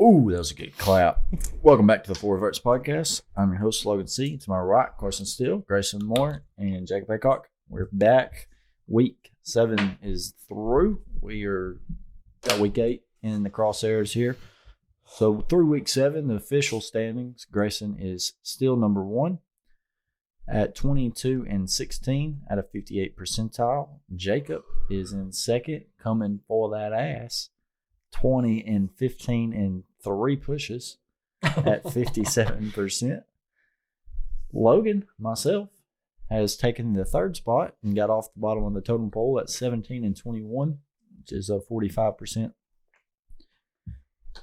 Ooh, that was a good clap. Welcome back to the Four Verts Podcast. I'm your host, Logan C. To my right, Carson Steele, Grayson Moore, and Jacob Aycock. We're back. Week 7 is through. We are got week 8 in the crosshairs here. So through week 7, the official standings, Grayson is still number 1 at 22-16 at a 58 percentile. Jacob is in second, coming for that ass. 20-15 and 3 pushes at 57%. Logan, myself, has taken the third spot and got off the bottom of the totem pole at 17-21, which is a 45%.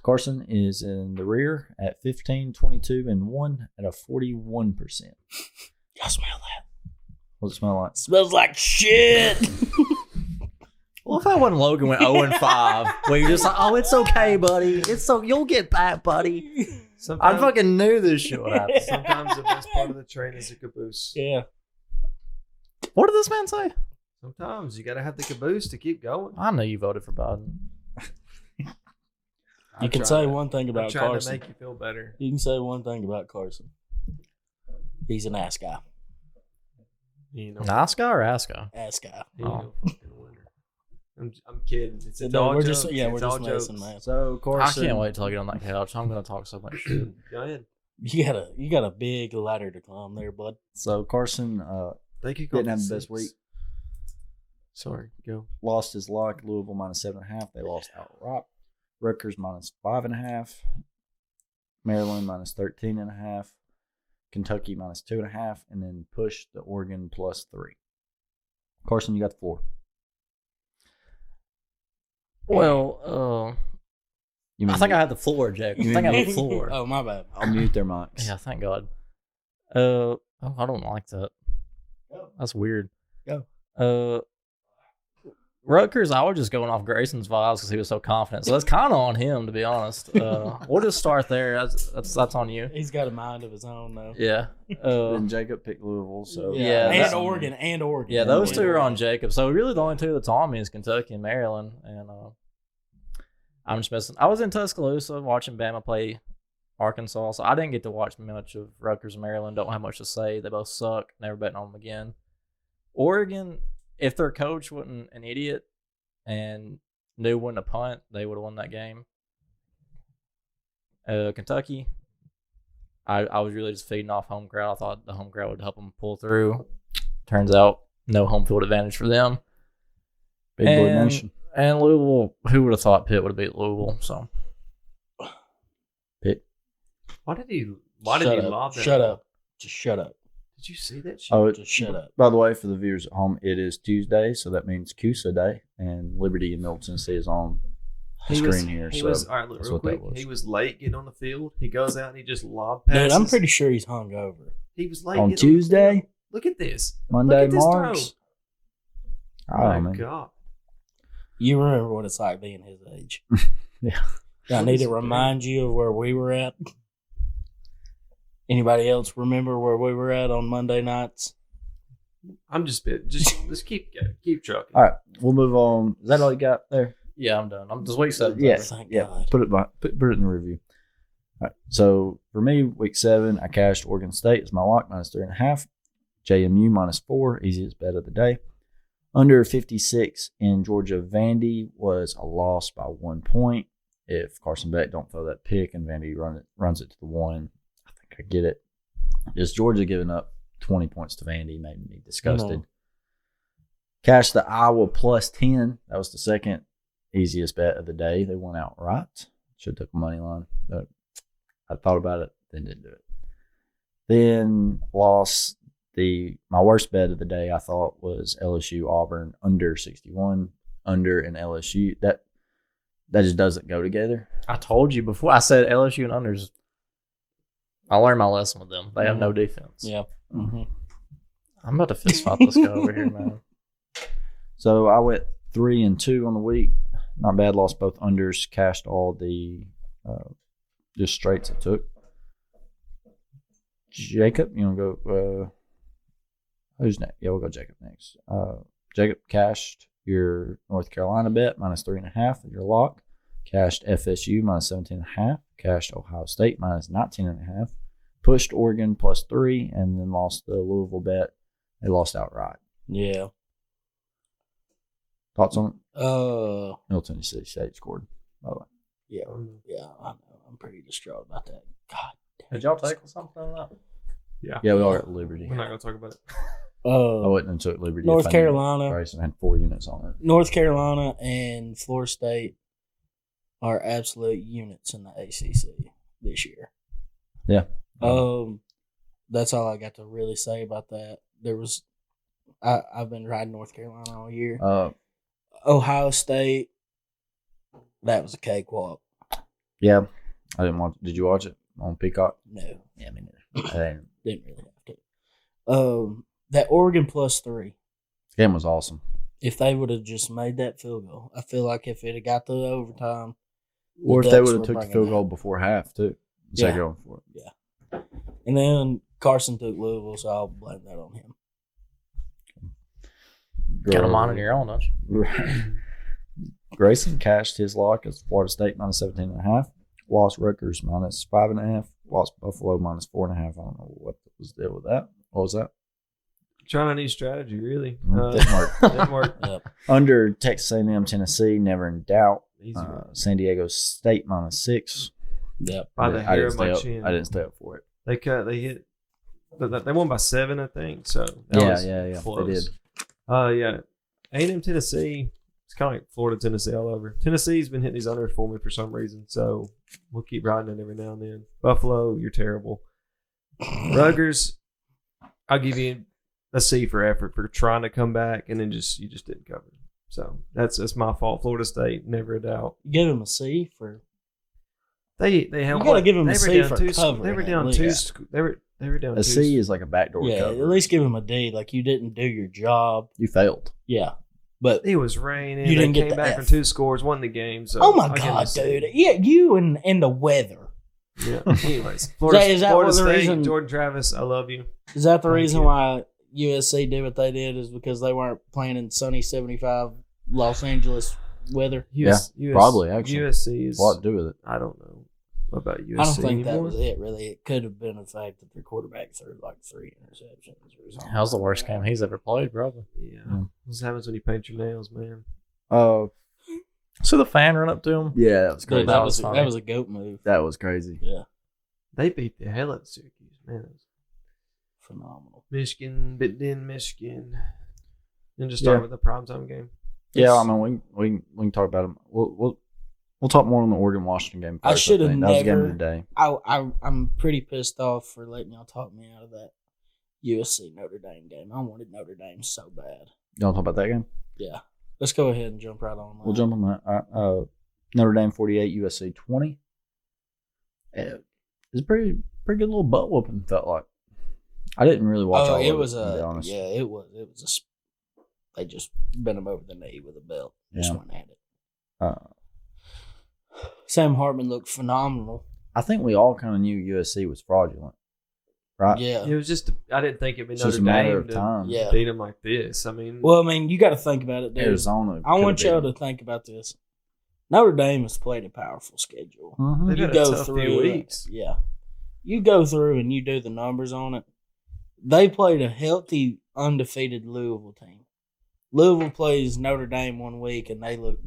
Carson is in the rear at 15, 22, and 1 at a 41%. I smell that. What's it smell like? Smells like shit. Well, if I wasn't Logan went 0-5, where you're just like, oh, it's okay, buddy. It's so you'll get back, buddy. I fucking knew this shit would happen. Sometimes the best part of the train is the caboose. Yeah. What did this man say? Sometimes you gotta have the caboose to keep going. I know you voted for Biden. You can say one thing I'm about trying Carson. to make you feel better. You can say one thing about Carson. He's an ass guy. You know, Nice guy or ass guy? Ass guy. he ain't no fucking winner. I'm kidding. It's No, all we're jokes. just we're It's just all messing, jokes. man. So, Carson. I can't wait till I get on that couch. I'm gonna talk so much shit. Go ahead. You got a big ladder to climb there, bud. So, Carson Thank you. didn't have the best week. Sorry. Go. Lost his lock. Louisville minus 7.5. They lost outright. Rutgers minus 5.5. Maryland minus 13.5. Kentucky minus 2.5. And then pushed the Oregon plus 3. Carson, you got the floor. Well, I think I had the floor, Jack. I think I had the floor. Oh, my bad. I'll mute their mics. Yeah, thank God. I don't like that. That's weird. Go. Rutgers, I was just going off Grayson's vibes because he was so confident. So that's kind of on him, to be honest. We'll just start there. That's on you. He's got a mind of his own, though. Yeah. Then Jacob picked Louisville. So Yeah, and that's- Oregon. Yeah, those two are on Jacob. So really, the only two that's on me is Kentucky and Maryland. And I'm just missing. I was in Tuscaloosa watching Bama play Arkansas, so I didn't get to watch much of Rutgers and Maryland. Don't have much to say. They both suck. Never betting on them again. Oregon, if their coach wasn't an idiot and knew when to punt, they would have won that game. Kentucky, I was really just feeding off home crowd. I thought the home crowd would help them pull through. Turns out, no home field advantage for them. Big boy nation. And Louisville, who would have thought Pitt would have beat Louisville? So Pitt. Why did he Shut up. lob that? Shut up. Just shut up. Did you see that shit? Oh, Just shut up. By the way, for the viewers at home, it is Tuesday, so that means CUSA Day, and Liberty in Middle Tennessee is on the screen here. He So was, all right, look, that's real what that quick. was. He was late getting on the field. He goes out and he just lob passes. Dude, I'm pretty sure he's hungover. He was late On getting the Tuesday? field. Look at this. Monday, Look at this March. throw. Oh, My man. God. You remember what it's like being his age. Yeah. I need to remind you of where we were at. Anybody else remember where we were at on Monday nights? I'm just keep trucking. All right, we'll move on. Is that all you got there? yeah, I'm done. I'm just week 7. Yeah. Thank Yeah, God. put it in the review. All right, so for me, week 7, I cashed Oregon State as my lock minus 3.5. JMU minus 4, easiest bet of the day. Under 56 in Georgia. Vandy was a loss by 1 point. If Carson Beck don't throw that pick and Vandy runs it to the 1, I think I get it. Just Georgia giving up 20 points to Vandy made me disgusted. No. Cashed the Iowa plus 10. That was the second easiest bet of the day. They won outright. Should have took a money line. But I thought about it, then didn't do it. Then lost my worst bet of the day, I thought, was LSU Auburn under 61. Under and LSU. That just doesn't go together. I told you before. I said LSU and unders. I learned my lesson with them. They have no defense. Yeah. Mm-hmm. I'm about to fist fight this guy over here, man. So I went 3-2 on the week. Not bad. Lost both unders. Cashed all the just straights I took. Jacob, you want to go? Who's next? Yeah, we'll go Jacob next. Jacob cashed your North Carolina bet minus 3.5 at your lock. cashed FSU minus 17.5, cashed Ohio State minus 19.5, pushed Oregon +3, and then lost the Louisville bet. They lost outright. Yeah. Thoughts on it? Middle Tennessee State scored, by the way. Yeah. I know. I'm pretty distraught about that. God damn. Did y'all take something on that? Yeah. Yeah, we are at Liberty. We're not gonna talk about it. I wouldn't have took Liberty. North if I knew Carolina. Grayson had 4 units on it. North Carolina and Florida State are absolute units in the ACC this year. Yeah. That's all I got to really say about that. I've been riding North Carolina all year. Ohio State, that was a cakewalk. Yeah, I didn't watch. Did you watch it on Peacock? No, Yeah, I mean, the didn't really have to. That Oregon +3. game was awesome. If they would have just made that field goal, I feel like if it had got to the overtime, Or if the they Ducks would have were took the bringing field that. goal before half too, instead of Yeah. going for it. And then Carson took Louisville, so I'll blame that on him. Got them on your own, don't you? Grayson cashed his lock as Florida State minus 17.5, lost Rutgers minus 5.5, lost Buffalo minus 4.5. I don't know what was the deal with that. What was that? Trying a new strategy, really. Didn't work. Didn't work. Yep. Under Texas A&M, Tennessee, never in doubt. Easy. San Diego State minus 6. Yep. By the I hair didn't of stay my up. chin. I didn't stay up for it. They hit. They won by 7, I think. So that was Yeah. close. They did. Yeah. A&M Tennessee. It's kind of like Florida Tennessee all over. Tennessee's been hitting these unders for me for some reason, so we'll keep riding it every now and then. Buffalo, you're terrible. Rutgers, I'll give you a C for effort for trying to come back, and then you just didn't cover. So that's my fault. Florida State, never a doubt. Give him a C for. They held. You gotta give 'em a they were C down for two. covering They were at down least. two. They were down A two. C is like a backdoor Yeah, cover. at least give him a D. Like you didn't do your job. You failed. Yeah, but It was raining. You didn't they get came the back F. from 2 scores, won the game. So oh my I'll give 'em a god, C. dude! Yeah, you and the weather. Yeah. Anyways, Florida, Is that Florida what the State, reason- Jordan Travis, I love you. Is that the Thank reason you. why USC did what they did? Is because they weren't playing in sunny 75 Los Angeles weather? Probably, actually. USC is. A lot to do with it. I don't know about USC I don't think that anymore. was it. Really, it could have been the fact that their quarterback threw like 3 interceptions or something. How's the worst game he's ever played, probably? Yeah. Yeah. This happens when you paint your nails, man. So the fan run up to him. Yeah, that was Dude, crazy. That was that funny. was a goat move. That was crazy. Yeah, They beat the hell out of Syracuse, man. It was phenomenal. Michigan, bit in Michigan. And just start with the primetime game. Yeah, I mean, we can talk about them. We'll talk more on the Oregon Washington game. I First, should have think. That was the game never- of the day. I'm pretty pissed off for letting y'all talk me out of that USC Notre Dame game. I wanted Notre Dame so bad. You want to talk about that game? Yeah, let's go ahead and jump right on that. We'll jump on that. Notre Dame 48, USC 20. It was a pretty good little butt whooping. Felt like I didn't really watch all of it. It was to be honest. it was they just bent him over the knee with a belt. Just Yeah. went at it. Uh, Sam Hartman looked phenomenal. I think we all kind of knew USC was fraudulent, right? Yeah. It was just, I didn't think it'd be It's just Notre a matter Dame of to time. Yeah. beat them like this. I mean, Well, I mean, you got to think about it, dude. Arizona. I want y'all could've to think about this. Notre Dame has played a powerful schedule. beat 'em. They've You had a go tough few through weeks. Yeah. You go through and you do the numbers on it. They played a healthy, undefeated Louisville team. Louisville plays Notre Dame one week and they look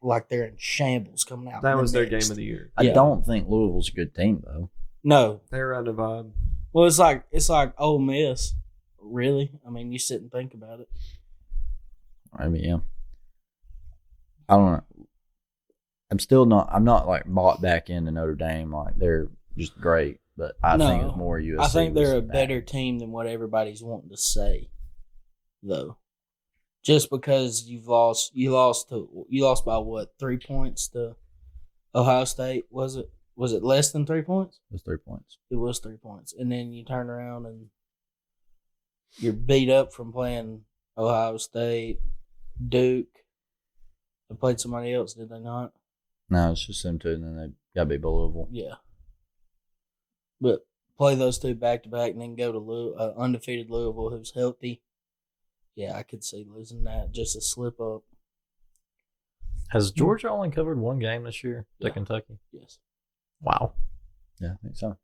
like they're in shambles coming out. That the was their next. game of the year. I Yeah. don't think Louisville's a good team though. No. They were out of vibe. Well, it's like Ole Miss. Really? I mean, you sit and think about it. I mean, yeah. I don't know. I'm not like bought back into Notre Dame. Like they're just great, but I think No. it's more USC. I think they're a was bad. better team than what everybody's wanting to say, though. Just because you lost by what, 3 points to Ohio State? Was it less than 3 points? It was 3 points. It was 3 points, and then you turn around and you're beat up from playing Ohio State, Duke. They played somebody else, did they not? No, it's just them two, and then they got beat by Louisville. Yeah. But play those two back to back and then go to undefeated Louisville, who's healthy. Yeah, I could see losing that. Just a slip up. Has Georgia only covered one game this year to Yeah. Kentucky? Yes. Wow. Yeah, I think so.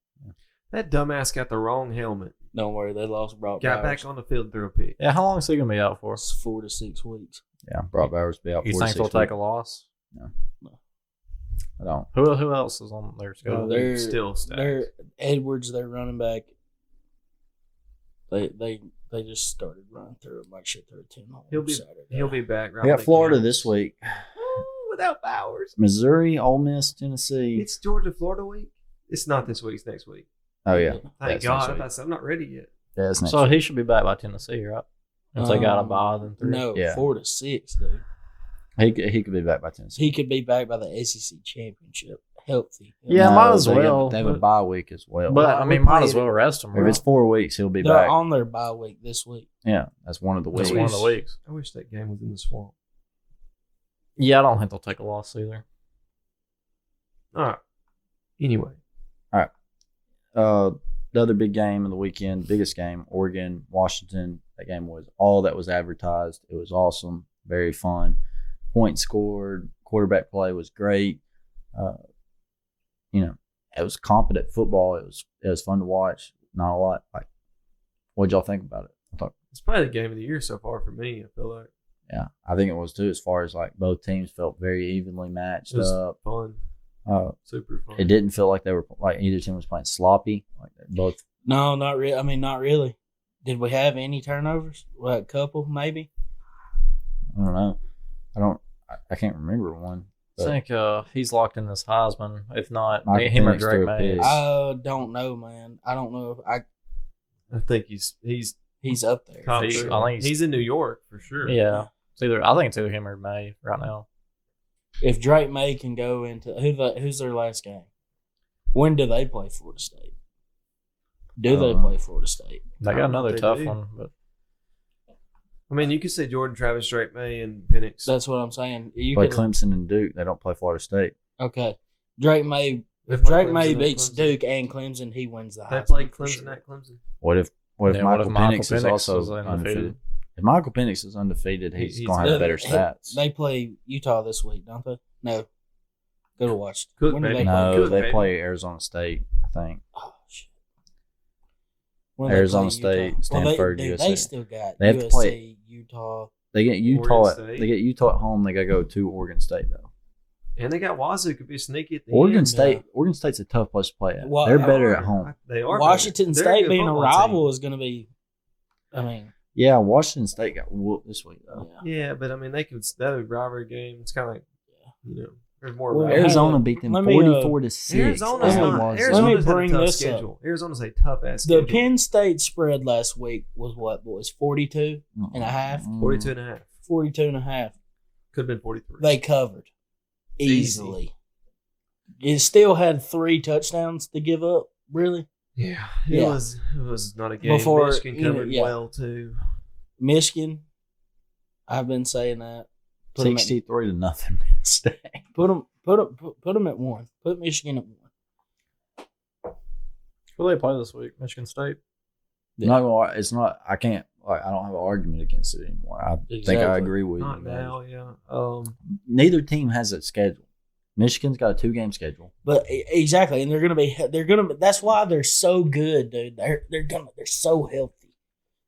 That dumbass got the wrong helmet. Don't worry, they lost Brock Got Bowers. back on the field and threw a pick. Yeah, how long is he gonna be out for? It's 4 to 6 weeks. Yeah, Brock Bowers will be out. You 4 to think they'll 6 take weeks. a loss? I don't. Who else is on their Uh, schedule? they're Still stacked. They're Edwards, their running back. They just started running through it like shit through a 10 hole. He'll be Saturday. He'll be back. Right We got when it Florida counts. this week. Without Bowers. Missouri, Ole Miss, Tennessee. It's Georgia Florida week. It's not this week. It's next week. Oh yeah, Thank That's God. next I week. thought I'm not ready yet. yeah, it's next So week. he should be back by Tennessee, right? If they got a bye, then 3. No, Yeah. 4 to 6, dude. He could be back by Tennessee. He could be back by the SEC championship, healthy. Yeah, might as they have- well, They have a but- bye week as well. But I we mean, might as played well rest him. if it's 4 weeks, he'll be They're back. on their bye week this week. Yeah, that's one of the That's weeks. one of the weeks. I wish that game was in the swamp. Yeah, I don't think they'll take a loss either. All right. Anyway, The other big game of the weekend, biggest game, Oregon, Washington. That game was all that was advertised. It was awesome, very fun. Points scored, quarterback play was great. It was competent football. It was fun to watch. Not a lot. What'd y'all think about it? I thought, it's probably the game of the year so far for me. I feel like yeah, I think it was too. As far as both teams felt very evenly matched it was up. fun, super fun. It didn't feel like they were either team was playing sloppy. Both. No, not really. I mean, not really. Did we have any turnovers? Well, a couple, maybe. I don't know. I can't remember one. I think he's locked in this Heisman. If not, Michael him or Penix Drake threw a May. pick. I don't know, man. I don't know if I think he's he's up there. top He- three. I think he's in New York for sure. Yeah, I think it's either him or May right now. If Drake May can go into who's their last game? When do they play Florida State? Do they play Florida State? They I got don't know another if they tough do. one, but I mean, you could say Jordan Travis, Drake May, and Penix. That's what I'm saying. You Play could, Clemson and Duke. They don't play Florida State. okay. Drake May. They If play Drake May Clemson at beats Clemson. Duke and Clemson, he wins the They Heisman played for Clemson sure. at Clemson. What if Yeah, what if Michael Michael Penix is Penix also is undefeated? undefeated? If Michael Penix is undefeated, he's He's- going to have better They- stats. They play Utah this week, don't they? No. Go to watch. Cook, When do baby. they play? No, Good, they baby. play Arizona State, I think. Oh shit. When do they Arizona play State, Utah? Stanford, they USA. still got They have to USC, play- Utah. They get Utah. Oregon At, State. they get Utah at home. They got to go to Oregon State though. And they got Wazoo. Could be sneaky at the Oregon end. State. Oregon State's a tough place to play at. Well, They're they better They at are. home. They are. Washington better. They're State good being a football rival team. is going to be. I mean, Yeah, Washington State got whooped this week though. yeah. Yeah, but I mean, they could. That a rivalry game. It's kind of like, there's more. Well, rivalry. Arizona beat them let me, 44 to 6. Arizona's Let me- not. let me Arizona's had a bring tough this up. schedule. Arizona's a tough ass The schedule. Penn State spread last week was what, boys? 42 and a half? 42 and a half. 42 and a half. Could have been 43. They covered easily. It still had 3 touchdowns to give up, really. yeah, Yeah. It was not a game. Before, Michigan you know, covered yeah. well too. Michigan, I've been saying that. Put 'em at- 63 to nothing. Penn State. Put them at 1. Put Michigan at 1. who they play this week? Michigan State. I'm not gonna lie, it's not. I can't. I don't have an argument against it anymore. I think I Exactly. agree with Not you. now, yeah. Neither team has a schedule. Michigan's got a 2-game schedule. But exactly, and they're gonna. That's why they're so good, dude. They're so healthy.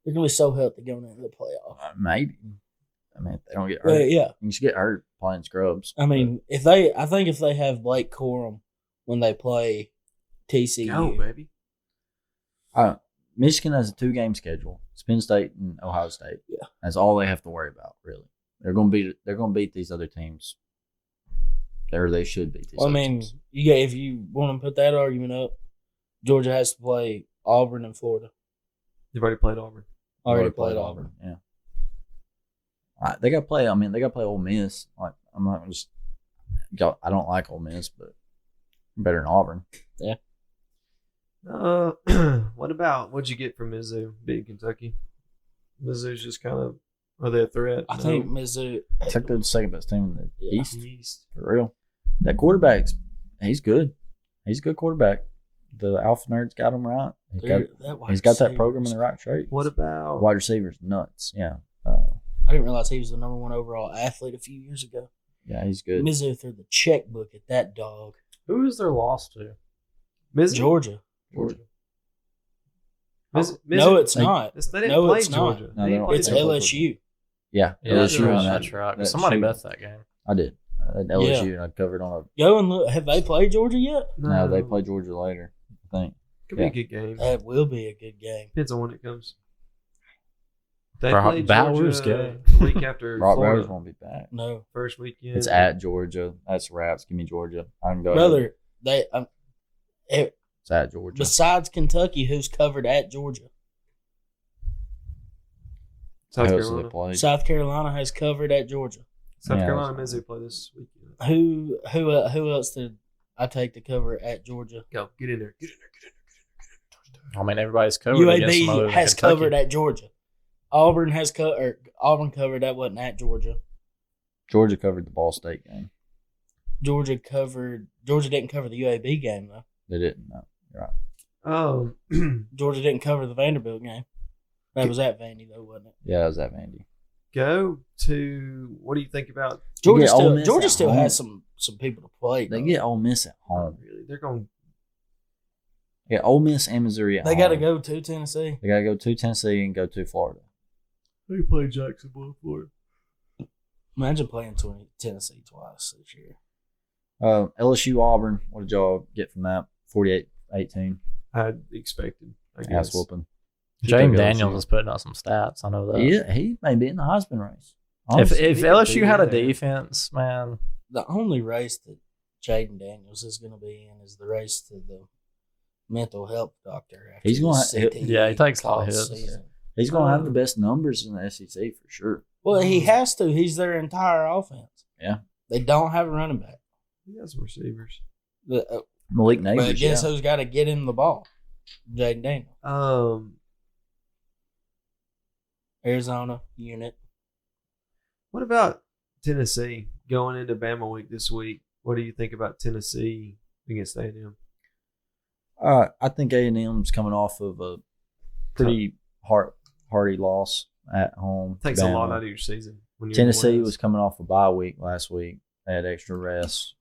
They're gonna be so healthy going into the playoff. Maybe. I mean, if they don't get hurt. But yeah, You should get hurt playing scrubs. I mean, I think if they have Blake Corum when they play TCU, Go, baby. Michigan has a 2-game schedule. It's Penn State and Ohio State. Yeah. That's all they have to worry about, really. They're gonna beat these other teams. They should beat these well, I other mean, teams. if you want to put that argument up, Georgia has to play Auburn and Florida. You've already played Auburn. Already played Auburn. Yeah. They got to play. I mean, they got to play Ole Miss. Like, I'm not just. I don't like Ole Miss, but better than Auburn. What'd you get from Mizzou beating Kentucky? Mizzou's just kind of, are they a threat? I No. think Mizzou. I think they're the second best team in the Yeah. East, for real. That quarterback's, he's good. He's a good quarterback. The Alpha Nerd's got him right. He's got that program in the right shape. What about Wide receivers nuts. Yeah. I didn't realize he was the number 1 overall athlete a few years ago. Yeah, he's good. Mizzou threw the checkbook at that dog. Who is their loss to? Mizzou? Georgia. Georgia. No, it's They- not. They didn't No, play it's not. Georgia. No, They they didn't don't. play It's Georgia. LSU. Yeah, Yeah, LSU that's on that. That's right. that Somebody shoot. bet that game. I did. At LSU, and I covered on Go and look. Have they played Georgia yet? a. No, they play Georgia later. I think. Could be a good game. That will be a good game. Depends on when it comes. They Brock play Bowers Georgia game. the week after Brock Florida. Bowers won't be back. No, First weekend. It's at Georgia. That's wraps. Give me Georgia. I can go. brother. They It's at Georgia. besides Kentucky, who's covered at Georgia? South Who else do they Carolina. play? South Carolina has covered at Georgia. South Yeah, Carolina that's- Mizzou play this weekend. Who else did I take to cover at Georgia? Go get in there. Get in there. I mean, everybody's covered against some other UAB than has Kentucky. covered at Georgia. Auburn has Auburn covered. That wasn't at Georgia. Georgia covered the Ball State game. Georgia didn't cover the UAB game though. They didn't. No. Georgia didn't cover the Vanderbilt game. That was at Vandy though, wasn't it? Yeah, it was at Vandy. Go to what do you think about? Georgia get Ole still Miss Georgia at still home. has some people to play. They though. get Ole Miss at Oh, home. really? They're going. Yeah, Ole Miss and Missouri at They home. got to go to Tennessee. They got to go to Tennessee and go to Florida. They play Jacksonville, Florida. Imagine playing Tennessee twice this year. LSU Auburn. What did y'all get from that? 48-18. I expected. I Ass guess. whooping. James Took Daniels LSU. is putting up some stats. I know that. Yeah, he may be in the Heisman race. If Honestly. if he could LSU be had a in there. defense, man, The only race that Jaden Daniels is going to be in is the race to the mental health doctor. After He's gonna this ha- CTE yeah, he takes a lot of call hits. season. he's going to have the best numbers in the SEC for sure. Well, he has to. He's their entire offense. Yeah. They don't have a running back. He has some receivers. Malik But Neighbors. guess Yeah. who's got to get him the ball? Jaden Daniels. Arizona unit. What about Tennessee going into Bama week this week? What do you think about Tennessee against A&M? I think A&M's coming off of a pretty hearty loss at home. to Takes a lot Bama. out of your season. When you're in the Tennessee West. was coming off a bye week last week. They had extra rest.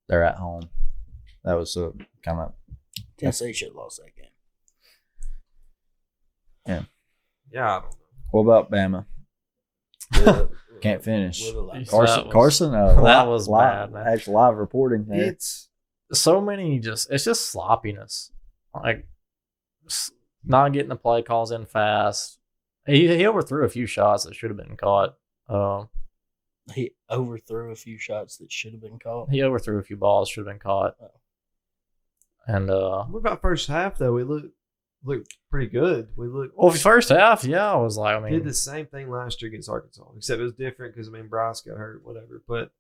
They're at home. That was a kind of Tennessee should have lost that game. Yeah, I don't know. What about Bama? Can't finish. With a lot. He's- Carson. That was- Carson. that was live, bad, man. Actual live reporting. There. It's so many it's just sloppiness. Like not getting the play calls in fast. He overthrew a few shots that should have been caught. He overthrew a few shots that should have been caught. He overthrew a few balls should have been caught. And what about first half though? We looked pretty good. We looked well, first half, yeah, I was like, I mean, did the same thing last year against Arkansas, except it was different because Bryce got hurt, whatever. But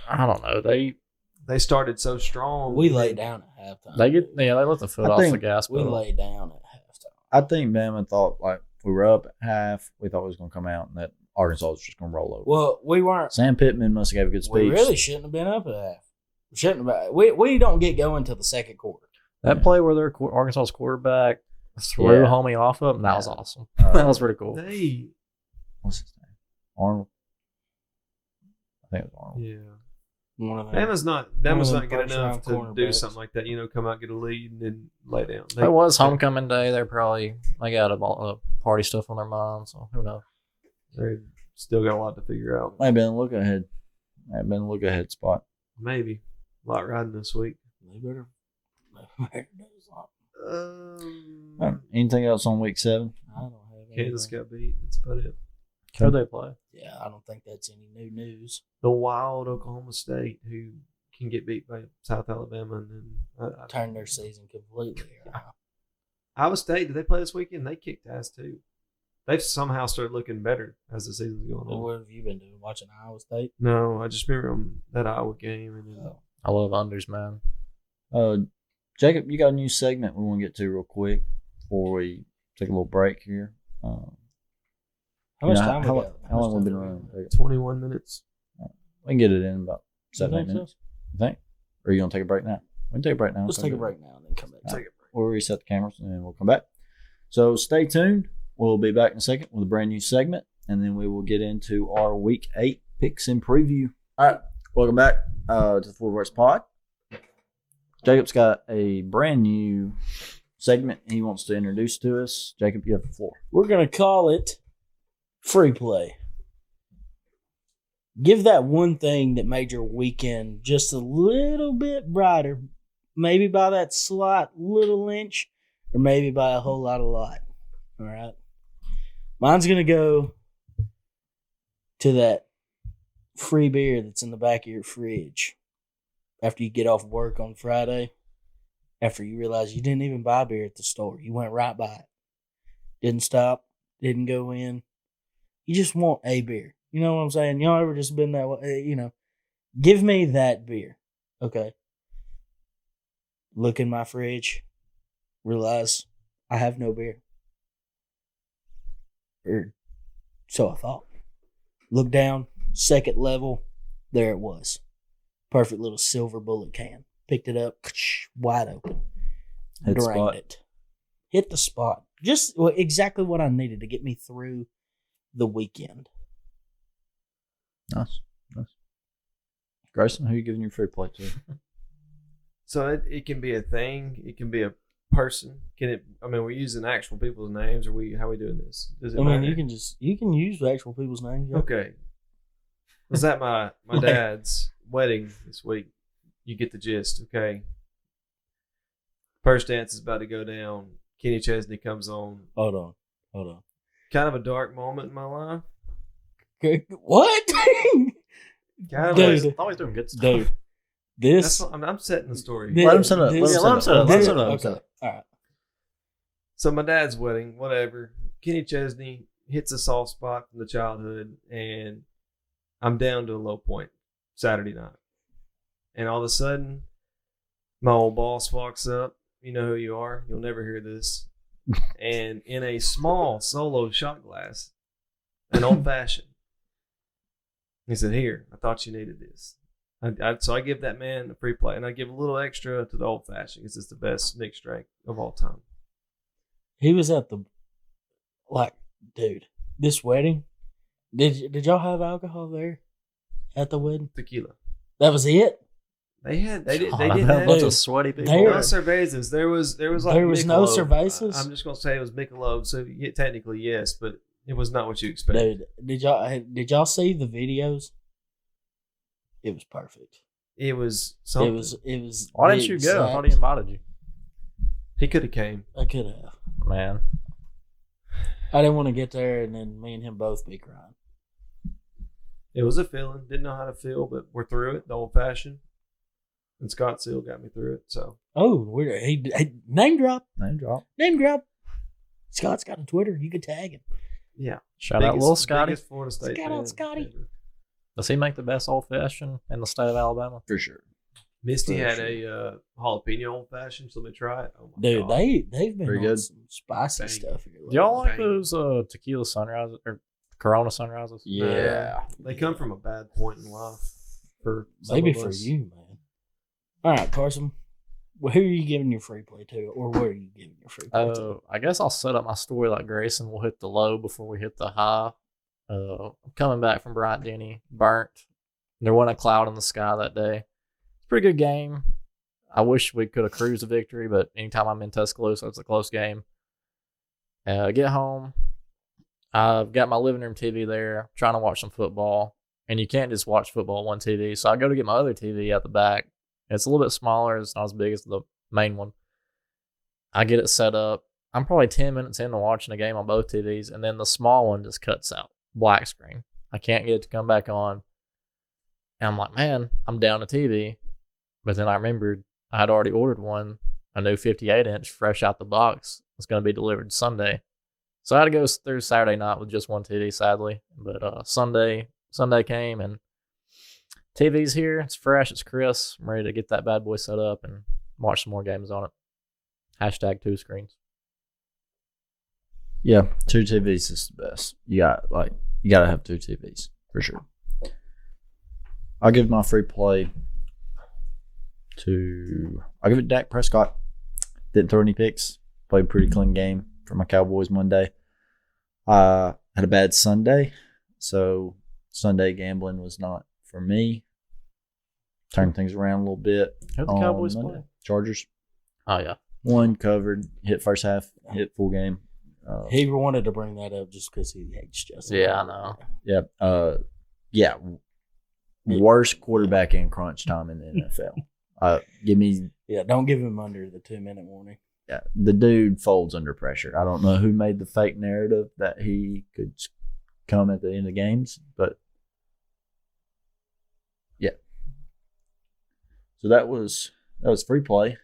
I don't know. they started so strong. We laid down at halftime. They let the foot I off the think gas We pedal. laid down at halftime. I think Bama thought like we were up at half. We thought it was going to come out and that Arkansas was just going to roll over. Well, we weren't. Sam Pittman must have gave a good speech. We really shouldn't have been up at half. We shouldn't have. We don't get going till the second quarter. That play where their Arkansas's quarterback threw Yeah. homie off of him, that was Yeah. awesome. That was pretty cool. They What's his name? Arnold. I think it was Arnold. yeah. One of them. Bama's not One of good them first enough round to do cornerbacks. something like that. Come out, get a lead, and then lay down. It was homecoming day. They got a party stuff on their mind, so who knows? They still got a lot to figure out. Might have been a look ahead. Might have been a look ahead spot. Maybe a lot riding this week. They better do something. Anything else on week 7? I don't have Kansas anything. got beat. That's about it. Who'd they play? Yeah, I don't think that's any new news. The wild Oklahoma State, who can get beat by South Alabama, and then Turned their season completely around. Iowa State. Did they play this weekend? They kicked ass too. They've somehow started looking better as the season's going Well, on. what have you been doing? Watching Iowa State? No, I just remember that Iowa game, and then Oh. I love unders, man. Jacob, you got a new segment we want to get to real quick before we take a little break here. How much You know, time how, we got? how long much we time been we got? running? 21 minutes. We can get it in about You 7 8 think so? minutes. You think? Or are you gonna take a break now? We can take a break now. Let's take a break now and then come back. Take We'll reset the cameras and then we'll come back. So stay tuned. We'll be back in a second with a brand new segment, and then we will get into our week 8 picks and preview. All right, welcome back to the Four Verts Pod. Jacob's got a brand new segment he wants to introduce to us. Jacob, you have the floor. We're going to call it Free Play. Give that one thing that made your weekend just a little bit brighter. Maybe by that slight little inch, or maybe by a whole lot of light. All right. Mine's going to go to that free beer that's in the back of your fridge after you get off work on Friday, after you realize you didn't even buy beer at the store. You went right by it. Didn't stop, didn't go in. You just want a beer. You know what I'm saying? Y'all ever just been that way? Give me that beer. Okay. Look in my fridge, realize I have no beer. Or so I thought. Look down, second level, there it was. Perfect little silver bullet can. Picked it up, wide open. Drained it. Hit the spot. Just exactly what I needed to get me through the weekend. Nice. Grayson, who are you giving your free play to? So it can be a thing. It can be a person. Can it? I mean, we're using actual people's names. Or how are we doing this? Does it matter? You can use actual people's names. Yeah. Okay. Was at my dad's wedding this week. You get the gist, okay? First dance is about to go down. Kenny Chesney comes on. Hold on. Kind of a dark moment in my life. What? Kind of Dude. Always doing good stuff. Dude, this. I'm setting the story. Let him set up. Okay. All right. So my dad's wedding, whatever. Kenny Chesney hits a soft spot from the childhood, and I'm down to a low point Saturday night. And all of a sudden, my old boss walks up. You know who you are. You'll never hear this. And in a small solo shot glass, an old fashioned. He said, "Here, I thought you needed this." So I give that man a free play, and I give a little extra to the old fashioned because it's the best mixed drink of all time. He was at dude, this wedding. Did y'all have alcohol there at the wedding? Tequila. That was it. They didn't a have bunch of sweaty people. There- no cervezas. There was like There was no Michelob. cervezas? I'm just gonna say it was Michelob. So technically yes, but it was not what you expected. Dude, did y'all see the videos? It was perfect. It was something. It was. Why didn't you go? I thought he invited you. He could have came. I could have. Man. I didn't want to get there and then me and him both be crying. It was a feeling. Didn't know how to feel, but we're through it. The old fashioned. And Scott Seal got me through it. So. Oh, he name drop. Name drop. Scott's got a Twitter. You could tag him. Yeah. Shout out little Scotty. Biggest Florida State Shout fan out Scotty. ever. Does he make the best old fashioned in the state of Alabama? For sure. Misty For had sure. a jalapeno old fashioned, so let me try it. Oh my Dude, God. they've been Pretty on good. some spicy Bang. stuff here. Do y'all like Bang. those tequila sunrises or Corona sunrises? Yeah. They come from a bad point in life for some Maybe of for us. you, man. All right, Carson. Well, who are you giving your free play to, or what are you giving your free play to? Oh, I guess I'll set up my story like Grayson. We'll hit the low before we hit the high. I'm coming back from Bryant Denny, burnt. There wasn't a cloud in the sky that day. It's a pretty good game. I wish we could have cruised a victory, but anytime I'm in Tuscaloosa, it's a close game. Get home. I've got my living room TV there, trying to watch some football. And you can't just watch football on one TV. So I go to get my other TV at the back. It's a little bit smaller. It's not as big as the main one. I get it set up. I'm probably 10 minutes into watching a game on both TVs, and then the small one just cuts out. Black screen. I can't get it to come back on. And I'm like, man, I'm down a TV. But then I remembered I had already ordered one, a new 58-inch, fresh out the box. It's going to be delivered Sunday. So I had to go through Saturday night with just one TV, sadly. But Sunday came, and TV's here. It's fresh. It's crisp. I'm ready to get that bad boy set up and watch some more games on it. Hashtag 2 screens. Yeah, 2 TVs is the best. You gotta have 2 TVs for sure. I'll give my free play I'll give it to Dak Prescott. Didn't throw any picks. Played a pretty clean game for my Cowboys Monday. Had a bad Sunday, so Sunday gambling was not for me. Turned things around a little bit. Who'd the on Cowboys Monday. play? Chargers. Oh yeah. One covered, hit first half, hit full game. He wanted to bring that up just because he hates Justin. Yeah, I know. Yeah. Yeah. Worst quarterback in crunch time in the NFL. Give me. Yeah, don't give him under the 2-minute warning. Yeah, the dude folds under pressure. I don't know who made the fake narrative that he could come at the end of games, but yeah. So that was free play,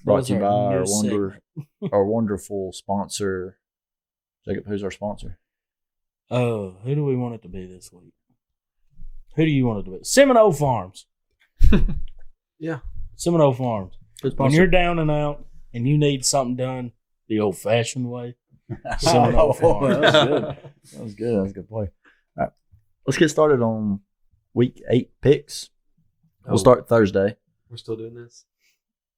brought to you by our wonderful sponsor. Jacob, who's our sponsor? Oh, who do we want it to be this week? Who do you want it to be? Seminole Farms. Yeah. Seminole Farms. Good When sponsor. you're down and out and you need something done the old-fashioned way, Seminole Farms. That was good. That was good. That was a good play. All right, let's get started on week 8 picks. We'll start Thursday. We're still doing this.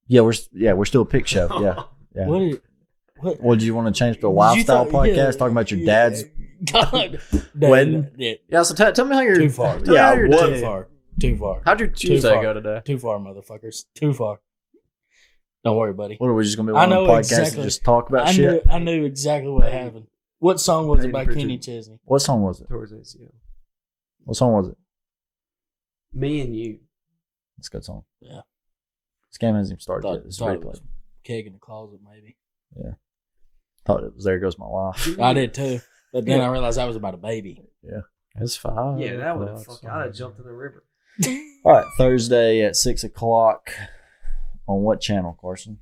Yeah, we're still a pick show. Yeah, yeah. What? What do you want to change to a Did you lifestyle thought- podcast? yeah, Talking about your yeah, dad's God. wedding? Yeah, Yeah, so tell me how you're too far. Tell me how your what- day- Too far. Too far. How'd your Tuesday far. go today? Too far, motherfuckers. Too far. Don't worry, buddy. What are we just gonna be I on a know podcast exactly. and just talk about I shit? knew exactly what happened. What song was it Hayden by Pritchard. Kenny Chesney? What song was it? Towards ACL. What song was it? Me and you. It's a good song. Yeah. This game hasn't even started Thought- yet. It's thought it replay. was Keg in the closet, maybe. Thought it was There Goes My Life. I did too. But then I realized I was about a baby. It's 5. Yeah, that would have fuck. I'd have jumped in the river. All right, Thursday at 6:00 on what channel, Carson?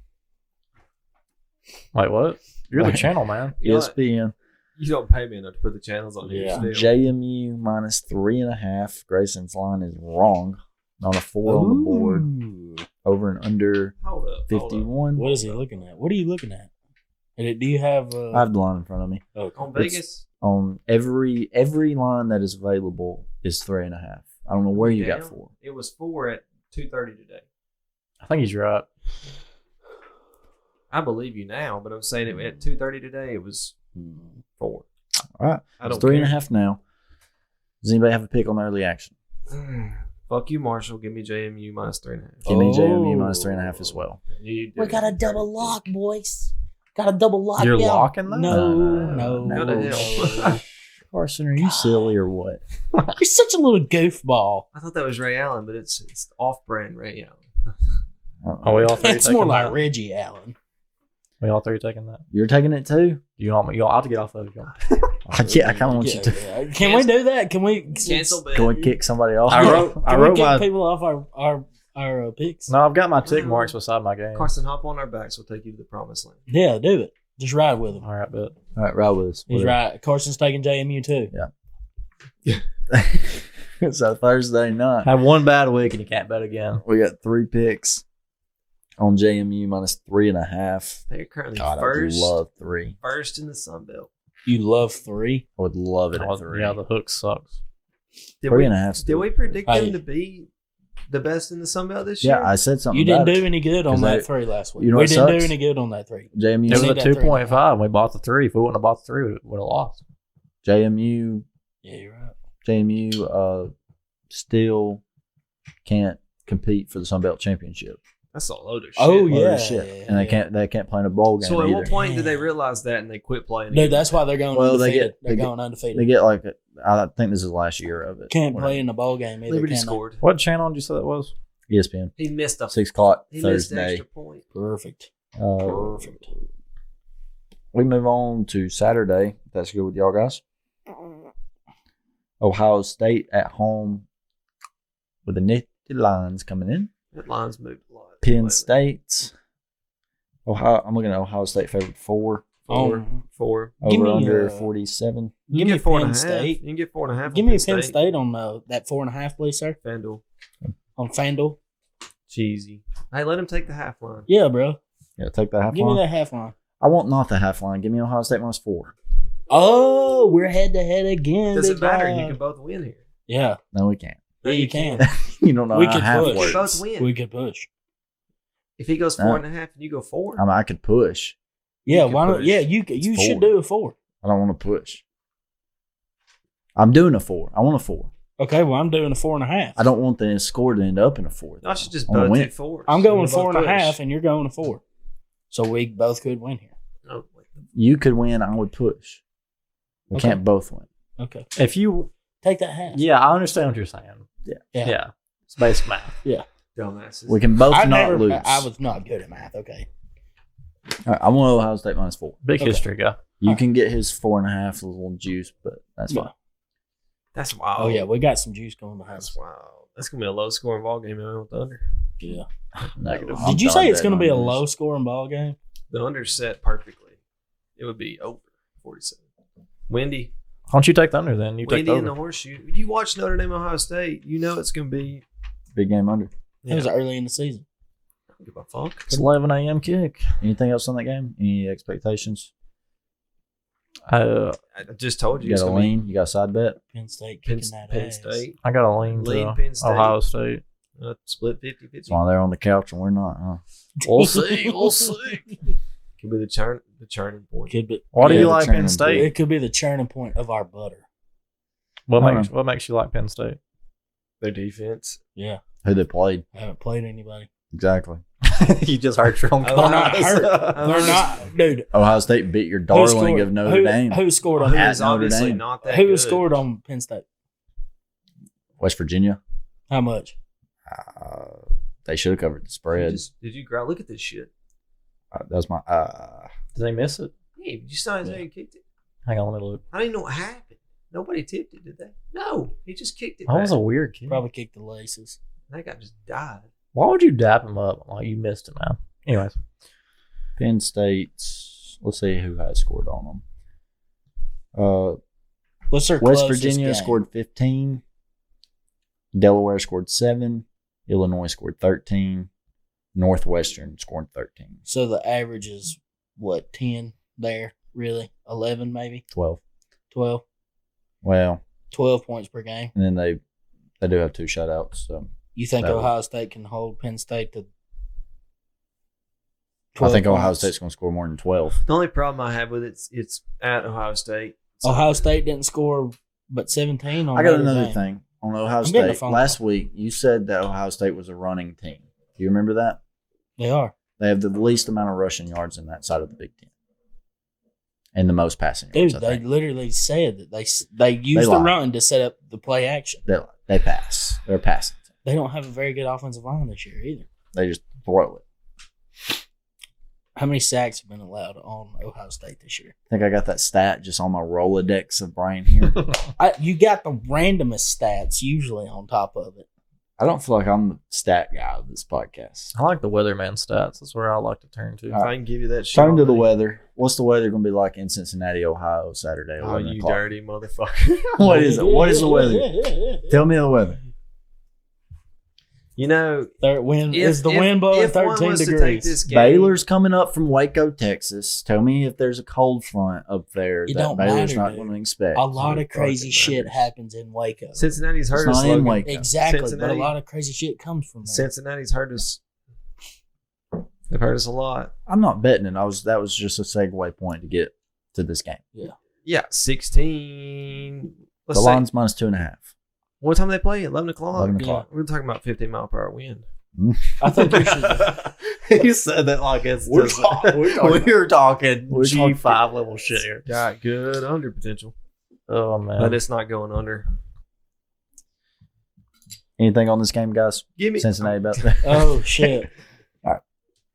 Wait, what? You're the channel man. You know what? ESPN. You don't pay me enough to put the channels on here. Yeah. Still. JMU minus 3.5. Grayson's line is wrong. Not a 4 on the board. Ooh. Over and under Hold up. 51. What is he looking at? What are you looking at? And do you have? I have the line in front of me. Okay. On Vegas. On every line that is available is 3.5. I don't know where you got Down. 4. It was 4 at 2:30 today. I think he's right. I believe you now, but I'm saying it at 2:30 today. It was 4. All right, I it's don't 3.5 now. Does anybody have a pick on early action? Fuck you, Marshall. Give me JMU minus 3.5. Give me Oh. JMU minus 3.5 as well. You We do. got a double lock, boys. Got a double lock. You're yeah. locking that? No. Go to hell. Carson, are you silly or what? You're such a little goofball. I thought that was Ray Allen, but it's off-brand Ray Allen. Are we all 3 It's taking more like that? Reggie Allen. We all 3 taking that? You're taking it too? You want me? I'll have to get off of it. Yeah, I kind of want you to. Yeah. Can we do that? Can we Cancel bet. Go and kick somebody off. I Yeah. wrote Can we kick my. people off our picks? No, I've got my tick marks beside my game. Carson, hop on our backs. We'll take you to the promised land. Yeah, do it. Just ride with him. All right, but All right, ride with us. He's Whatever. right. Carson's taking JMU too. So Thursday night, have one bad week and you can't bet again. we got 3 picks on JMU minus 3.5. They're currently God, I would first love 3. first in the Sun Belt. You love 3. I would love it at Oh, 3. yeah, the hook sucks. Did 3.5. Did we predict Hey. them to be the best in the Sun Belt this year? Yeah, I said something. You didn't about do any good on 'Cause that they- 3 last week. you know We what didn't do sucks? any good on that 3. it. JMU. It was need a that 2.5. We bought the 3. If we wouldn't have bought the 3, we would have lost. JMU. Yeah, you're right. JMU still can't compete for the Sun Belt Championship. That's a load of shit. Oh, Load of yeah. shit. And they can't play in a bowl game So at either. what point did they Yeah. realize that and they quit playing? Dude, that's why they're going Well, they undefeated. get- They're they get- going undefeated. They get like I think this is the last year of it. Can't Whatever. play in the bowl game either. Liberty can they? scored. What channel did you say that was? ESPN. He missed a 6:00 He missed an Thursday. extra point. Perfect. Uh, Perfect. we move on to Saturday. If that's good with y'all guys. Ohio State at home with the nifty lines coming in. That line's moved a lot. Penn lately. State. I'm looking at Ohio State favored 4. Oh, 4. Give Over me, under uh, 47. You Give can me get 4.5. Penn State. You can get 4.5. Give on me Penn State on that 4.5, please, sir. FanDuel. On FanDuel. Cheesy. Hey, let him take the half line. Yeah, bro. Yeah, take that half Give line. me that half line. I want not the half line. Give me Ohio State minus 4. Oh, we're head to head again. Doesn't big matter. guy. You can both win here. Yeah, No, we can't. yeah, you can. You don't know We how could half push. works. Both win. We could push. If he goes No. 4.5 and you go 4, I mean, I could push. Yeah, could why not? push. Yeah, you should 4. do a 4. I don't want to push. I'm doing a 4. I want a 4. Okay, well, I'm doing a 4.5. I don't want the score to end up in a 4. I should just On a both win. hit 4s. I'm going We'll both 4.5, push. and you're going to 4. So we both could win here. Oh, wait. You could win. I would push. We Okay. can't both win. Okay. If you, Take that half. yeah, I understand what you're saying. Yeah. Yeah, it's basic math. Dumbasses. We can both I not lose. was not good at math. Okay. All right, I want Ohio State -4. Big Okay. history guy. You can get his 4.5 a little juice, but that's Yeah. fine. That's wild. Oh, yeah, we got some juice going behind That's us. wild. That's gonna be a low scoring ball game. Man, with the under. Yeah. Negative. I'm Did you say done it's going to be a betting on low this. scoring ball game? The under set perfectly. It would be over 47. Windy, Why don't you take the under then? You take windy the in the over. horseshoe. You watch Notre Dame, Ohio State. You know it's gonna be. Big game under. It was early in the season. I don't give a fuck. It's 11 a.m. kick. Anything else on that game? Any expectations? I just told you. You it's got a gonna be lean? You got a side bet? Penn State Penn, kicking that Penn ass. State. I got a lean Lean to Penn State. Ohio State. Split 50-50. That's why they're on the couch and we're not, huh? We'll see. We'll see. Could be the turning point. Could be. Why do Yeah, you the like turning Penn State? It could be the churning point of our butter. What makes you like Penn State? Their defense. Yeah. Who they played? I haven't played anybody. Exactly. You just hurt your own Oh, They're not cause. hurt. They're not. Dude. Ohio State beat your Who darling scored? of Notre Dame. Who scored Who on At is Notre obviously Dame. not that Who good. scored on Penn State? West Virginia. How much? They should have covered the spread. Did you growl? Look at this shit. That was my. Did they miss it? Hey, did you saw Isaiah kicked it? Hang on, let me look. I didn't know what happened. Nobody tipped it, did they? No, he just kicked it. That was back. a weird kick. Probably kicked the laces. That guy just died. Why would you dap him up? Like you missed him, man. Anyways, Penn State. Let's see who has scored on them. What's their West closest Virginia game? scored 15. Delaware scored 7. Illinois scored 13. Northwestern scored 13. So the average is what, 10 there? Really? 11 maybe? 12. 12? Well, 12 points per game. and then they do have 2 shutouts. So You think That would- Ohio State can hold Penn State to I 12 think Ohio points? State's going to score more than 12. The only problem I have with it's at Ohio State. So- Ohio State didn't score but 17 on I got Notre another Dame. thing on Ohio I'm getting a State. phone Last call. week, you said that Ohio State was a running team. Do you remember that? They are. They have the least amount of rushing yards in that side of the Big Ten, and the most passing yards. Dude, I they think. literally said that they use the lie. run to set up the play action. They pass. They're a passing team. They don't have a very good offensive line this year either. They just throw it. How many sacks have been allowed on Ohio State this year? I think I got that stat just on my Rolodex of brain here. You got the randomest stats usually on top of it. I don't feel like I'm the stat guy of this podcast. I like the weatherman stats. That's where I like to turn to. If I can give you that shit. Turn to the all day. weather. What's the weather going to be like in Cincinnati, Ohio, Saturday? Oh, 11 you o'clock? dirty motherfucker. What is it? What is the weather? Tell me the weather. You know, Is the wind blowing if one 13 was to take degrees? this game, Baylor's coming up from Waco, Texas. Tell me if there's a cold front up there It that don't Baylor's matter, not dude. going to expect. A lot of crazy fucking shit matters. happens in Waco. Cincinnati's hurt It's us. not in Logan. Waco. Exactly, but a Cincinnati- lot of crazy shit comes from there. Cincinnati's hurt us. They've hurt us a lot. I'm not betting it. That was just a segue point to get to this game. Yeah, 16. The Let's say, line's minus 2.5. what time they play? 11 o'clock. 11 Yeah. o'clock. We're talking about 15-mile-per-hour wind. I think you should. You said that like it's We're just- talking- we're talking we're talking- G5 level shit here. Got good under potential, Oh man, but it's not going under. Anything on this game, guys? Give me Cincinnati about that? Oh shit!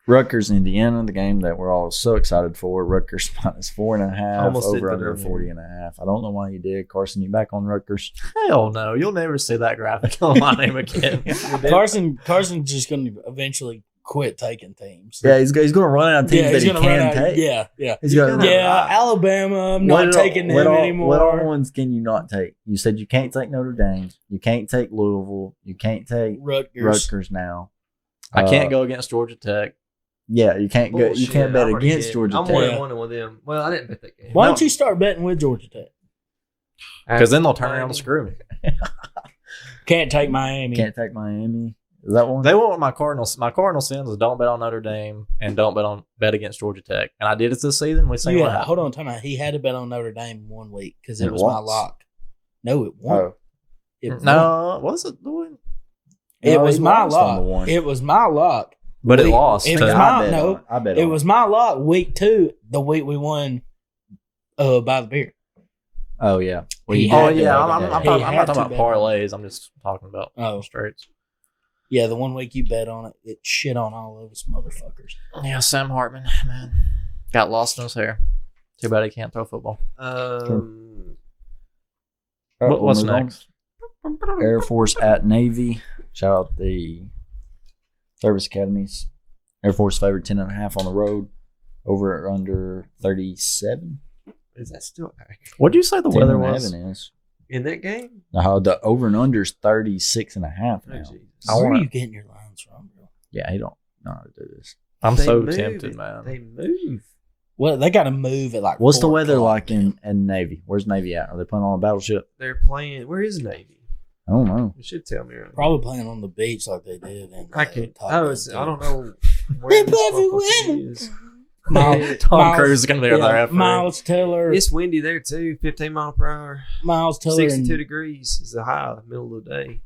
Rutgers, Indiana, the game that we're all so excited for. Rutgers minus 4.5. Almost did over put under it on 40.5. I don't know why you did. Carson, you back on Rutgers? hell no! You'll never see that graphic on my name again. Carson's just going to eventually quit taking teams. Yeah, he's going to run out of teams that he's he gonna run can out. take. Yeah. He's gonna Yeah, Alabama. I'm not taking them what anymore. ones can you not take? You said you can't take Notre Dame. You can't take Louisville. You can't take Rutgers. Rutgers now. I can't go against Georgia Tech. Yeah, you can't go. You Bullshit. can't bet I already against did. Georgia I'm Tech. 1-1 with them. Well, I didn't bet that game. Why don't you start betting with Georgia Tech? Because then they'll turn around and screw me. Can't take Miami. Can't take Miami. Is that one? They want my Cardinals. My Cardinal sins is don't bet on Notre Dame and don't bet against Georgia Tech. And I did it this season. We seen what Yeah, happened. hold on, time out. He had to bet on Notre Dame 1 week because It it was my was. lock. No, it won't. Oh, No, was it the win? It No, was he my lost on the lock. one. It was my lock. But it We- lost. it too. was I my- bet no, on it. I bet It on was my lock week 2, the week we won by the beer. Oh yeah. He you had Oh had to yeah, to I'm, make I'm, it I'm, happen. talking, He I'm had not talking to about bet on it. parlays. I'm just talking about Oh. straights. Yeah, the one week you bet on it, it shit on all of us motherfuckers. Yeah, Sam Hartman, man, got lost in his hair. Too bad he can't throw football. All right, What's we'll move on. next? Air Force at Navy. Shout out the service academies. Air Force favored 10.5 on the road. Over or under 37. Is that still What did you say the weather was? 10.5 is. in that game? No, the over and under is 36.5 Oh, now. Jesus. I Where wanna- are you getting your lines from, bro? Yeah, he don't know how to do this. I'm They so move tempted, it. man. They move. Well, they got to move at like. What's the 4 weather o'clock. like in Navy? Where's Navy at? Are they playing on a battleship? They're playing. Where is Navy? I don't know. You should tell me. Right now. Probably playing on the beach like they did. In, I can't. Top Oh, Gun it's, 2. I don't know They where this play for motherfucker women. is. Tom Miles- Cruise is gonna be there Yeah, after. Miles Teller. It's windy there too. 15 mile per hour. Miles Teller 62 and degrees is the high, middle of the day.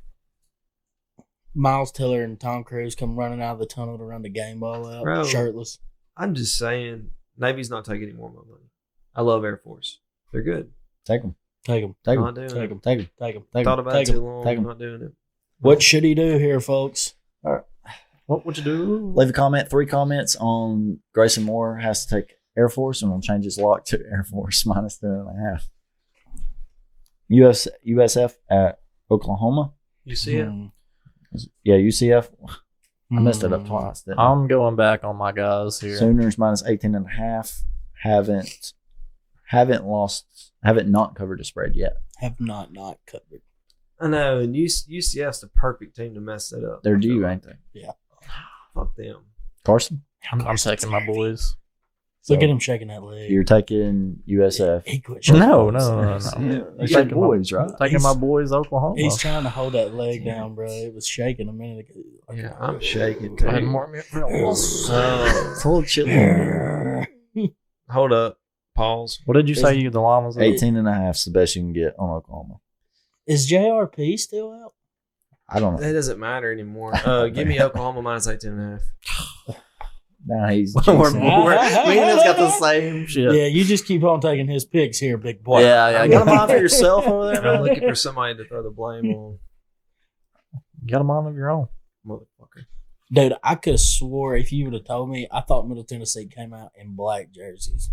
Miles Teller and Tom Cruise come running out of the tunnel to run the game ball out, Bro. shirtless. I'm just saying, Navy's not taking any more of my money. I love Air Force. They're good. Take them. Take him, Take Not them. doing take it. him, Take them. take him. Take Thought them. about it Take too 'em. long. Take 'em. I'm not doing it. What should he do here, folks? What would you do? Leave a comment. 3 comments on Grayson Moore has to take Air Force and we'll change his lock to Air Force minus 10.5. USF at Oklahoma. You see it? Hmm. Yeah, UCF. I messed it up Hmm. twice. Didn't I? I'm going back on my guys here. Sooners minus 18.5. Haven't not covered a spread yet. Have not covered. I know, and UCF's the perfect team to mess that up. They're due, ain't they? Fuck them. Carson, I'm taking my boys. Look So, at him shaking that leg. you're taking USF. He quit shaking. No, his no, legs. no, no. Yeah. You're taking taking boys, right? Taking my boys Oklahoma. He's trying to hold that leg down, bro. It was shaking a minute ago. Yeah, I'm shaking Go ahead, too. Mark. It's a little chilly. Hold up. Pause. What did you say you the line was? 18.5 is the best you can get on Oklahoma. Is JRP still out? I don't know. That doesn't matter anymore. Give me Oklahoma minus 18.5. Now he's We're jinxing. me and us got the same shit. Yeah, you just keep on taking his picks here, big boy. Yeah. Got a mind for yourself over there, I'm man. looking for somebody to throw the blame on. Got a mind of your own. Motherfucker. Dude, I could have swore if you would have told me, I thought Middle Tennessee came out in black jerseys.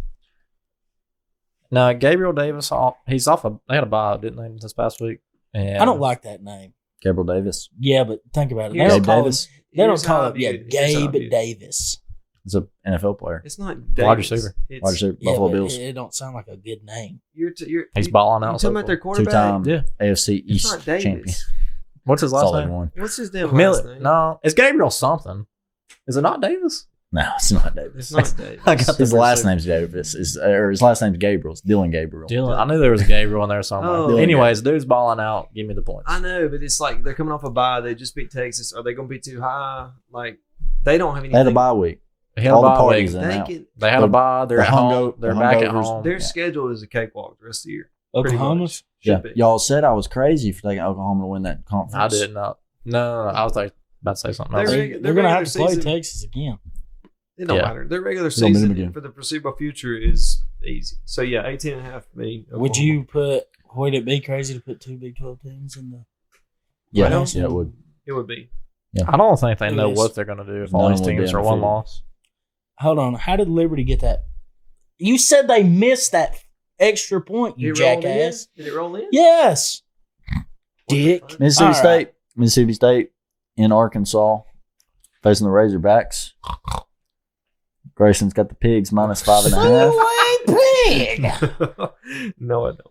Now Gabriel Davis, he's off. They had a bye, didn't they, this past week? And I don't like that name. Gabriel Davis. Yeah, but think about it. They Gabe don't call Davis. him. They don't Here's how call I him. view Yeah, it. Here's how I Gabe view it. Davis. He's an NFL player. It's not Davis. Wide receiver. It's, Wide receiver, Yeah, Buffalo but Bills. it don't sound like a good name. You're He's balling out You so talking about their far. quarterback? Two-time Yeah. AFC It's East not Davis. champion. What's his last Solid name? one. What's his damn last Millet. name? No, it's Gabriel something. Is it not Davis? No, it's not Davis. It's not Davis. I got His the last receiver. name's Davis. Or his last name's Gabriel. It's Dylan Gabriel. Dylan. I knew there was a Gabriel in there somewhere. Oh. Anyways, dude's balling out. Give me the points. I know, but it's like they're coming off a bye. They just beat Texas. Are they going to be too high? Like, they don't have anything. They had a bye week. He had All a the bye parties week. in They now. can, They had The- a bye. They're the at home. hungo- They're the back at hungovers. home. their Yeah. schedule is a cakewalk the rest of the year. Pretty Oklahoma? much. Yeah, Should be. y'all said I was crazy for taking Oklahoma to win that conference. I did not. No. I was like about to say something else. They're- They're their going to have regular to play season- Texas again. It don't Yeah. matter. Their regular Don't beat 'em season again. for the foreseeable future is easy. So, yeah, 18.5 for me. Would Oklahoma. would it be crazy to put 2 Big 12 teams in the Yeah, I know. yeah, it would. It would be. I don't think they know Yes. what they're going to do if None all these will be teams are one undefeated. loss. Hold on. How did Liberty get that? You said they missed that extra point, you Did it roll in? jackass. Did it roll in? Yes. What the Dick. fuck? Mississippi All State. right. Mississippi State in Arkansas facing the Razorbacks. Grayson's got the Pigs minus 5.5. Pig. No, I don't.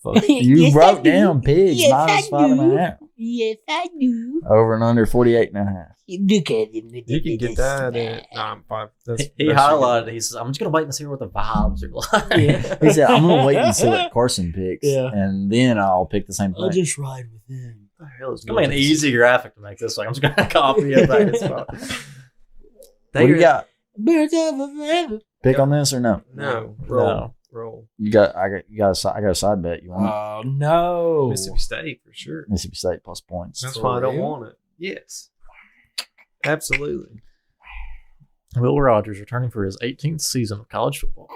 Fuck. You Yes, I broke do. down Pigs Yes, minus I do. 5.5. Yes, I do. Over and under 48.5. Look at him. with You the can get big that. smile. Nah, I'm 5. That's, He that's highlighted. He says, "I'm just going to wait and see what the vibes are like." Yeah. He said, I'm going to wait and see what Carson picks. Yeah. And then I'll pick the same I'll thing. just ride with him. What the hell is It's gonna be an easy graphic to make this way. I'm just gonna copy it back. It's fine. What do you got? Birds of a feather. Pick on this or no? No. Roll. No. roll. You got I got a side bet. You want Oh no! Mississippi State for sure. Mississippi State plus points? That's For why I don't real? want it. Yes, absolutely. Will Rogers returning for his 18th season of college football.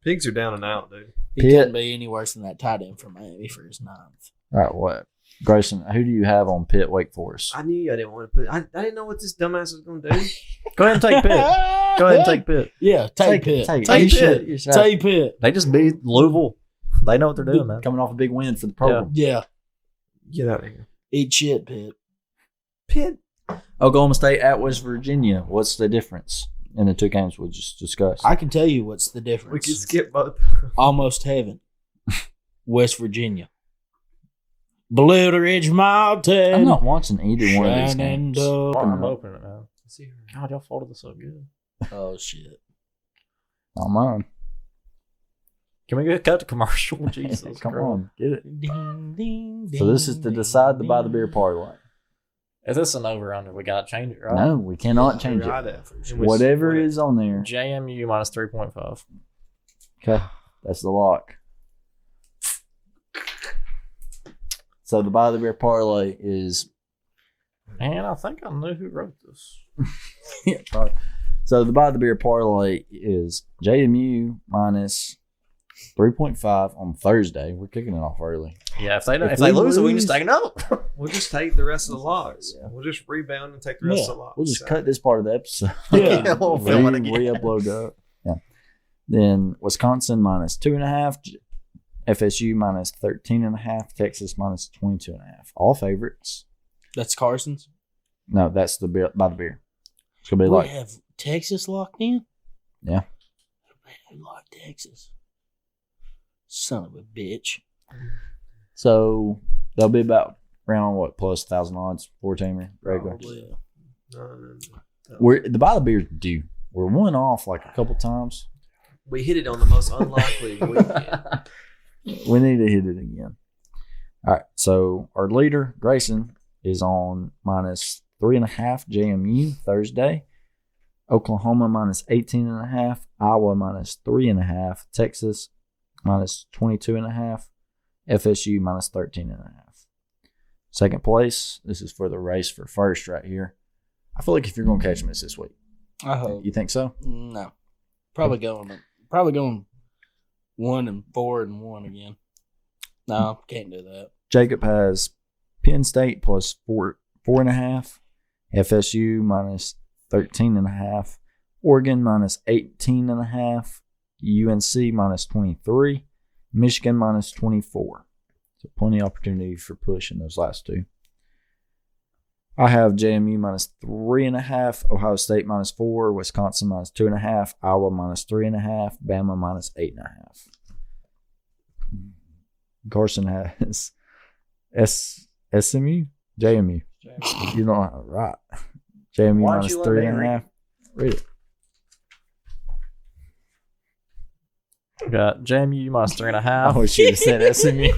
Pigs are down and out, dude. He Pitt. couldn't be any worse than that tight end from Miami for his 9th. All right, what? Grayson, who do you have on Pitt Wake Forest? I knew I didn't want to put. I didn't know what this dumbass was going to do. Go ahead and take Pitt. Go ahead and take Pitt. Yeah, take Pitt. Take Take You should- Pitt. you should Take Pitt. They just beat Louisville. They know what they're doing, man. coming off a big win for the program. Yeah, Get out of here, eat shit, Pitt. Pitt. Oklahoma State at West Virginia. What's the difference in the two games we just discussed? I can tell you what's the We difference. could skip both. Almost heaven. West Virginia. Blue Ridge Mountain. I'm not watching either one of these Shenandoah. games. I'm opening it now. God, y'all folded this so good. Oh shit. Not mine. Can we get cut to commercial? Jesus, Come Christ. on, get it. Ding, ding, So this is to ding, decide to buy the ding. beer parlay. If this is an over under, we gotta change it, right? No, we cannot change it. Whatever is on there. JMU minus 3.5. Okay, that's the lock. So the buy the beer parlay is And I think I know who wrote this. yeah, probably. So the buy the beer parlay is JMU minus 3.5 on Thursday. We're kicking it off early. Yeah, if they If if they we lose it, we can just lose- take another. We'll just take the rest of the locks. Yeah. We'll just rebound and take the rest Yeah, of the locks. We'll just So, cut this part of the episode. Yeah, we'll film it again. Re-upload that. Yeah. Then Wisconsin minus 2.5, FSU minus 13.5, Texas minus 22.5. All favorites. That's Carson's. No, that's the beer by the beer. It's gonna be We like have Texas locked in? Yeah. We locked Texas. Son of a bitch. so. They'll be about around what plus 1,000 odds 4-teamer regular. Probably. no. We're the by the beer's due. We're one off like a couple times. We hit it on the most unlikely weekend. We need to hit it again. All right. So our leader Grayson is on minus 3.5 JMU Thursday. Oklahoma minus 18.5. Iowa minus 3.5. Texas minus 22.5. FSU minus 13.5. Second place. This is for the race for first right here. I feel like if you're going to catch them, it's this week. I hope. You think so? No. Probably going 1 and 4 and 1 again. No, can't do that. Jacob has Penn State plus 4.5. FSU minus 13.5. Oregon minus 18.5. UNC minus 23. Michigan minus 24. So plenty of opportunity for push in those last two. I have JMU minus 3.5, Ohio State minus 4, Wisconsin minus 2.5, Iowa minus 3.5, Bama minus 8.5. Carson has SMU, JMU. You don't have it right. JMU Why don't minus you let me 3.5. Read it. We got JMU minus 3.5. Oh, she just said SMU.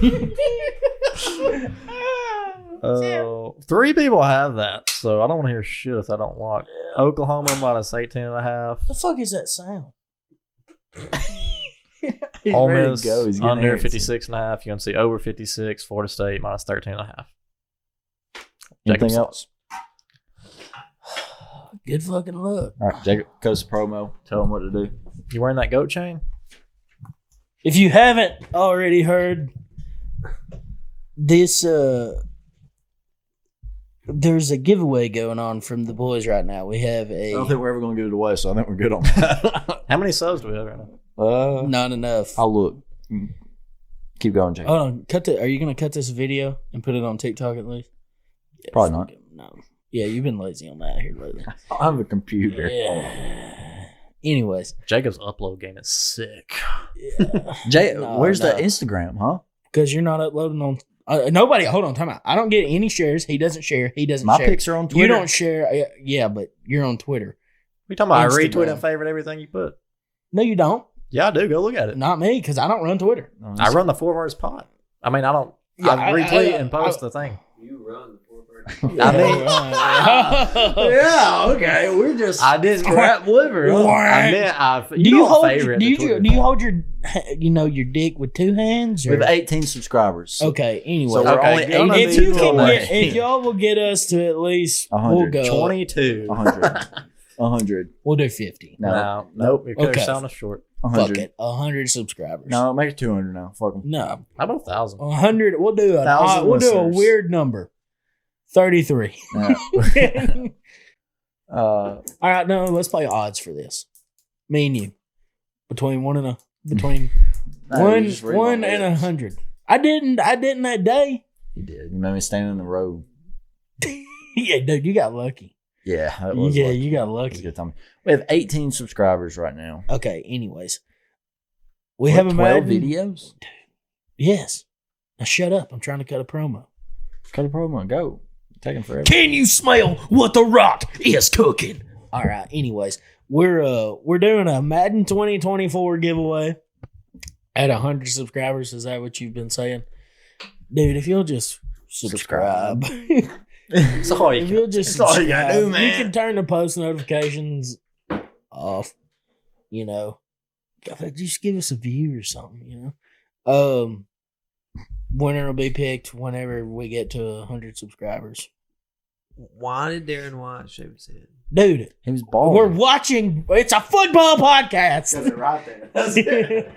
Three people have that, so I don't want to hear shit if I don't lock. Oklahoma minus 18.5. The fuck is that sound? He's Ole ready to Miss go. He's getting under antsy. 56.5. UNC over 56. Florida State minus 13.5. Anything Jacob else? Good fucking luck. All right, Jacob, goes to promo. Tell him what to do. You wearing that goat chain? If you haven't already heard this, there's a giveaway going on from the boys right now. We have I don't think a we're ever going to give it away, so I think we're good on that. How many subs do we have right now? not enough. I'll look. Keep going, Jacob. Hold on, Are you gonna cut this video and put it on TikTok at least? Yeah, Probably not. No. Yeah, you've been lazy on that here lately. I have a computer. Yeah. Anyways, Jacob's upload game is sick. Jay, No, where's no. the Instagram, huh? because you're not uploading on. Nobody. Hold on, time out. I don't get any shares. He doesn't share. He doesn't My share. pics are on Twitter. You don't share. Yeah, but you're on Twitter. We talking about I Instagram. retweet and favorite everything you put. No, you don't. Yeah, I do. Go look at it. Not me, because I don't run Twitter. I run the 4 Verse pod. I mean, I don't. Yeah, I retweet and post the thing. You run the 4 Birds I mean, Yeah, okay. We're just. I did scrap liver. I meant do you hold favorite do the you Twitter do you account. hold your dick with two hands? We Or? have 18 subscribers. Okay. Anyway, So we're Okay, only gonna 18 if you be can away. get, if y'all will get us to at least, we'll 100. go. 22. 100. 100. We'll do 50. No. No, Nope. You're Okay. sound us short. 100. Fuck it, 100 subscribers. No, make it 200 now. Fuck them. No, How about 1,000? 100. We'll do 1,000 we'll do a listeners. weird number. 33. All right, no, let's play odds for this. Me and you, between one and one and 100. I didn't that day. You did. You made me stand in the road. Yeah, dude, you got lucky. Yeah, that was Yeah, lucky. you got It was a lucky. good time. We have 18 subscribers right now. Okay, anyways, we have a 12 Madden. videos. Yes. Now shut up. I'm trying to cut a promo. Cut a promo. Go. Taking forever. Can you smell what the Rock is cooking? All right. Anyways, we're doing a Madden 2024 giveaway at 100 subscribers. Is that what you've been saying, dude? If you'll just subscribe, That's all you if can- you'll just That's all you gotta do, subscribe, you man. can turn the post notifications off. You know, just give us a view or something. You know, winner will be picked whenever we get to 100 subscribers. Why did Darren White shave his head? Dude, He was bald. we're watching. It's a football podcast. right there.